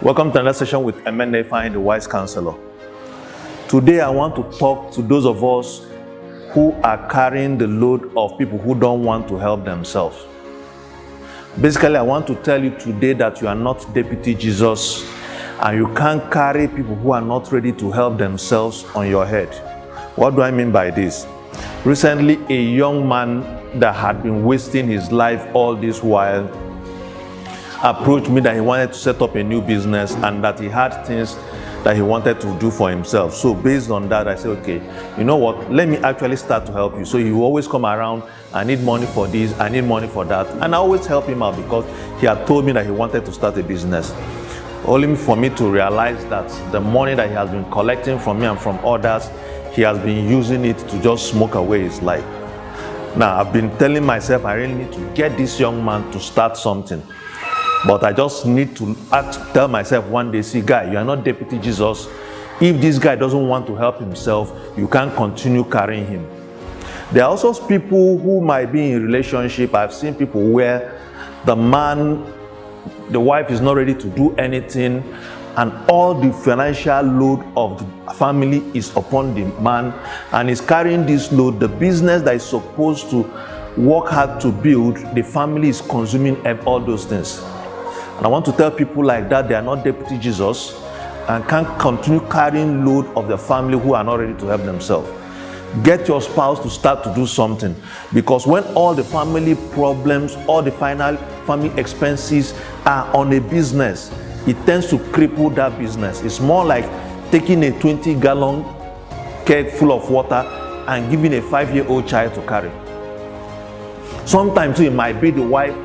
Welcome to another session with MNA Find the Wise Counselor. Today I want to talk to those of us who are carrying the load of people who don't want to help themselves. Basically, I want to tell you today that you are not Deputy Jesus and you can't carry people who are not ready to help themselves on your head. What do I mean by this? Recently, a young man that had been wasting his life all this while approached me that he wanted to set up a new business and that he had things that he wanted to do for himself. So based on that, I said, okay, you know what, let me actually start to help you. So he will always come around, I need money for this, I need money for that. And I always help him out because he had told me that he wanted to start a business. Only for me to realize that the money that he has been collecting from me and from others, he has been using it to just smoke away his life. Now, I've been telling myself I really need to get this young man to start something. But I just need to tell myself one day, see, guy, you are not Deputy Jesus. If this guy doesn't want to help himself, you can't continue carrying him. There are also people who might be in relationship. I've seen people where the wife is not ready to do anything, and all the financial load of the family is upon the man, and he's carrying this load. The business that is supposed to work hard to build, the family is consuming all those things. And I want to tell people like that they are not Deputy Jesus and can't continue carrying load of the family who are not ready to help themselves. Get your spouse to start to do something, because when all the family problems, all the final family expenses are on a business, it tends to cripple that business. It's more like taking a 20-gallon keg full of water and giving a 5-year-old child to carry. Sometimes it might be the wife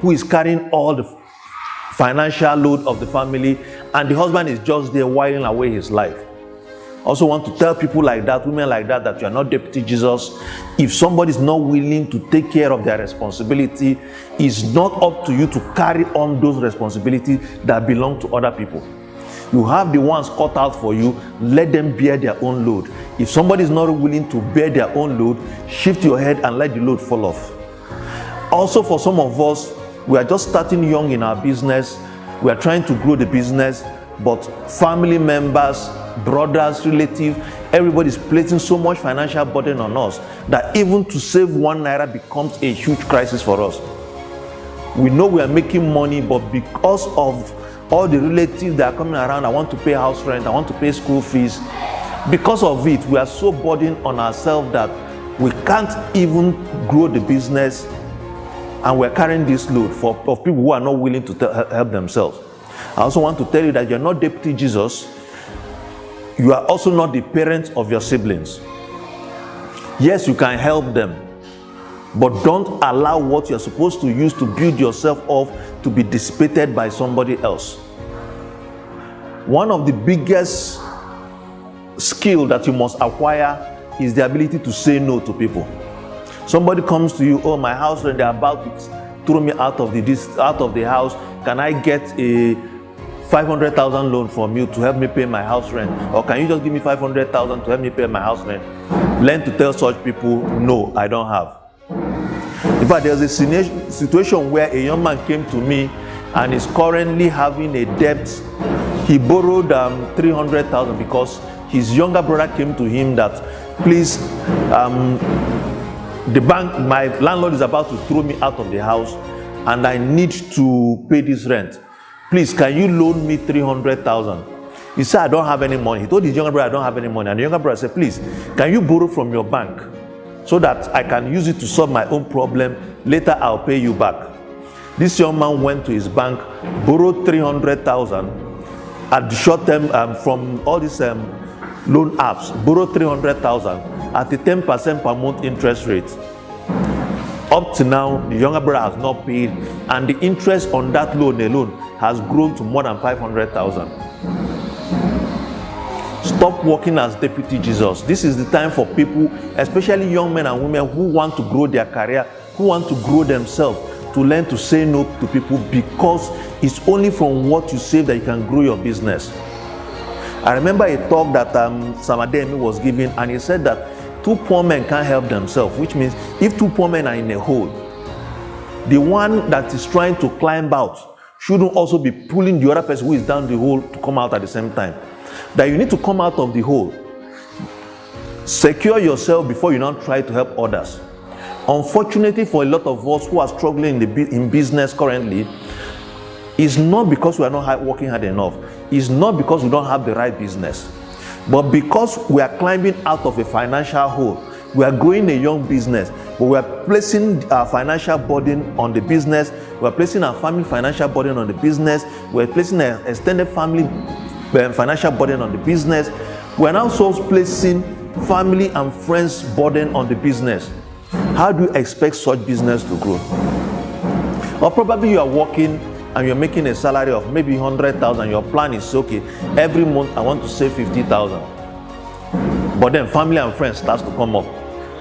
who is carrying all the financial load of the family, and the husband is just there whiling away his life. Also want to tell people like that, women like that, that you are not Deputy Jesus. If somebody is not willing to take care of their responsibility, it's not up to you to carry on those responsibilities that belong to other people. You have the ones cut out for you, let them bear their own load. If somebody is not willing to bear their own load, shift your head and let the load fall off. Also, for some of us, we are just starting young in our business. We are trying to grow the business, but family members, brothers, relatives, everybody is placing so much financial burden on us that even to save 1 naira becomes a huge crisis for us. We know we are making money, but because of all the relatives that are coming around, I want to pay house rent, I want to pay school fees. Because of it, we are so burdened on ourselves that we can't even grow the business. And we're carrying this load of people who are not willing to help themselves. I also want to tell you that you're not Deputy Jesus. You are also not the parent of your siblings. Yes, you can help them, but don't allow what you're supposed to use to build yourself up to be dissipated by somebody else. One of the biggest skills that you must acquire is the ability to say no to people. Somebody comes to you, oh, my house rent, they're about to throw me out of the house. Can I get a 500,000 loan from you to help me pay my house rent? Or can you just give me 500,000 to help me pay my house rent? Learn to tell such people, no, I don't have. In fact, there's a situation where a young man came to me and is currently having a debt. He borrowed 300,000 because his younger brother came to him that, please, the bank, my landlord is about to throw me out of the house and I need to pay this rent. Please, can you loan me 300,000? He said, I don't have any money. He told his younger brother, I don't have any money. And the younger brother said, please, can you borrow from your bank so that I can use it to solve my own problem? Later, I'll pay you back. This young man went to his bank, borrowed 300,000 at the short term from all these loan apps, borrowed 300,000 at a 10% per month interest rate. Up to now, the younger brother has not paid, and the interest on that loan alone has grown to more than 500,000. Stop working as Deputy Jesus. This is the time for people, especially young men and women who want to grow their career, who want to grow themselves, to learn to say no to people, because it's only from what you save that you can grow your business. I remember a talk that Sam Adeyemi was giving, and he said that 2 poor men can't help themselves, which means if 2 poor men are in a hole, the one that is trying to climb out shouldn't also be pulling the other person who is down the hole to come out at the same time. That you need to come out of the hole. Secure yourself before you now try to help others. Unfortunately, for a lot of us who are struggling in business currently, it's not because we are not working hard enough. It's not because we don't have the right business. But because we are climbing out of a financial hole, we are growing a young business, but we are placing our financial burden on the business. We are placing our family financial burden on the business. We are placing an extended family financial burden on the business. We are now also placing family and friends burden on the business. How do you expect such business to grow? Or probably you are working and you're making a salary of maybe 100,000. Your plan is, okay, every month I want to save 50,000. But then family and friends starts to come up.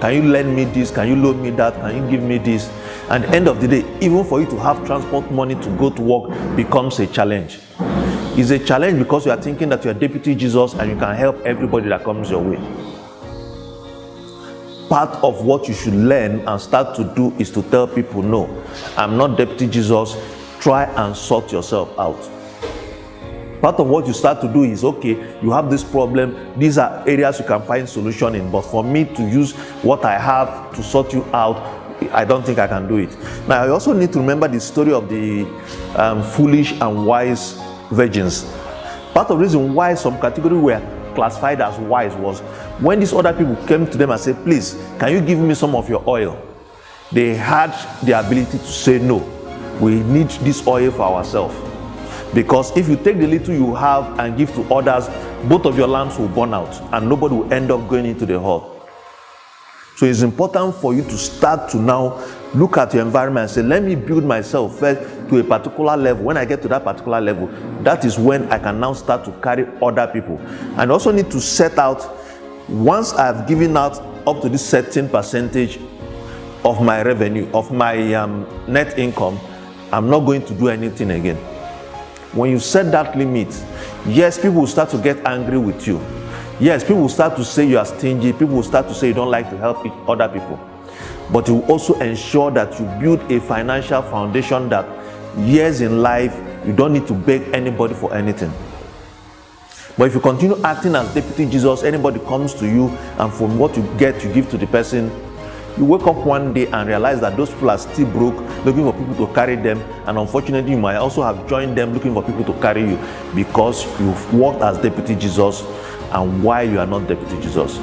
Can you lend me this? Can you loan me that? Can you give me this? And at the end of the day, even for you to have transport money to go to work becomes a challenge. It's a challenge because you are thinking that you are Deputy Jesus and you can help everybody that comes your way. Part of what you should learn and start to do is to tell people, no, I'm not Deputy Jesus. Try and sort yourself out. Part of what you start to do is, okay, you have this problem. These are areas you can find solution in. But for me to use what I have to sort you out, I don't think I can do it. Now, I also need to remember the story of the foolish and wise virgins. Part of the reason why some categories were classified as wise was when these other people came to them and said, please, can you give me some of your oil? They had the ability to say no. We need this oil for ourselves. Because if you take the little you have and give to others, both of your lamps will burn out and nobody will end up going into the hall. So it's important for you to start to now look at your environment and say, let me build myself first to a particular level. When I get to that particular level, that is when I can now start to carry other people. And also need to set out, once I've given out up to this certain percentage of my revenue, of my net income, I'm not going to do anything again. When you set that limit, yes, people will start to get angry with you. Yes, people will start to say you are stingy. People will start to say you don't like to help other people. But you will also ensure that you build a financial foundation that years in life, you don't need to beg anybody for anything. But if you continue acting as Deputy Jesus, anybody comes to you and from what you get, you give to the person, you wake up one day and realize that those people are still broke, looking for people to carry them, and unfortunately you might also have joined them looking for people to carry you because you've worked as Deputy Jesus and why you are not Deputy Jesus.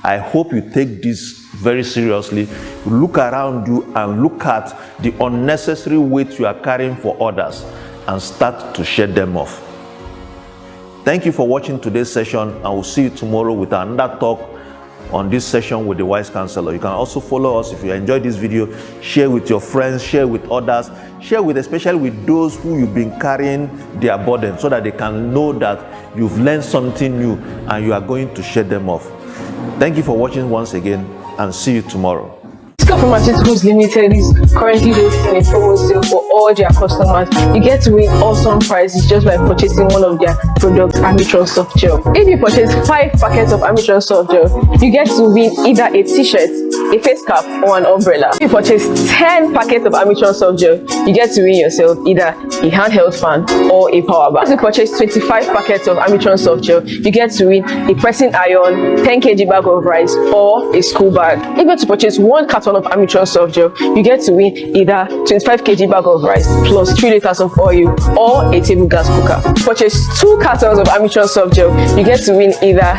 I hope you take this very seriously. Look around you and look at the unnecessary weight you are carrying for others and start to shed them off. Thank you for watching today's session, and we'll see you tomorrow with another talk on this session with the Wise Counselor. You can also follow us. If you enjoyed this video, share with your friends, share with others, share with especially with those who you've been carrying their burden, so that they can know that you've learned something new and you are going to shed them off. Thank you for watching once again, and see you tomorrow. Pharmaceuticals Limited is currently hosting a promo sale for all their customers. You get to win awesome prices just by purchasing one of their products, Amitron Soft Gel. If you purchase 5 packets of Amitron Soft Gel, you get to win either a t-shirt, a face cap, or an umbrella. If you purchase 10 packets of Amitron Soft Gel, you get to win yourself either a handheld fan or a power bank. If you purchase 25 packets of Amitron Soft Gel, you get to win a pressing iron, 10 kg bag of rice, or a school bag. If you want to purchase 1 carton of Amitron Soft Gel, you get to win either 25 kg bag of rice plus 3 liters of oil or a table gas cooker. Purchase 2 cartons of Amitron Soft Gel, you get to win either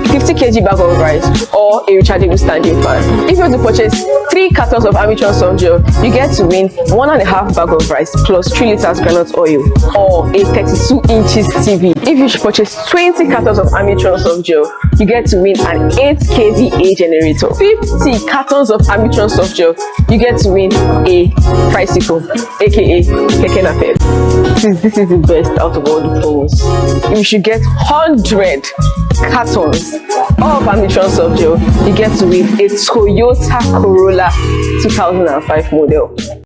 50 kg bag of rice or a rechargeable standing fan. If you want to purchase 3 cartons of Amitron Soft Gel, you get to win 1.5 bag of rice plus 3 liters groundnut oil or a 32 inches TV. If you should purchase 20 cartons of Amitron Soft Gel, you get to win an 8 kVA generator. 50 cartons of Amitron Soft Gel, you get to win a tricycle, aka Keke Napep. This is the best out of all the promos. You should get 100 cartons of Amitron Soft Gel, you get to win a Toyota Corolla 2005 model.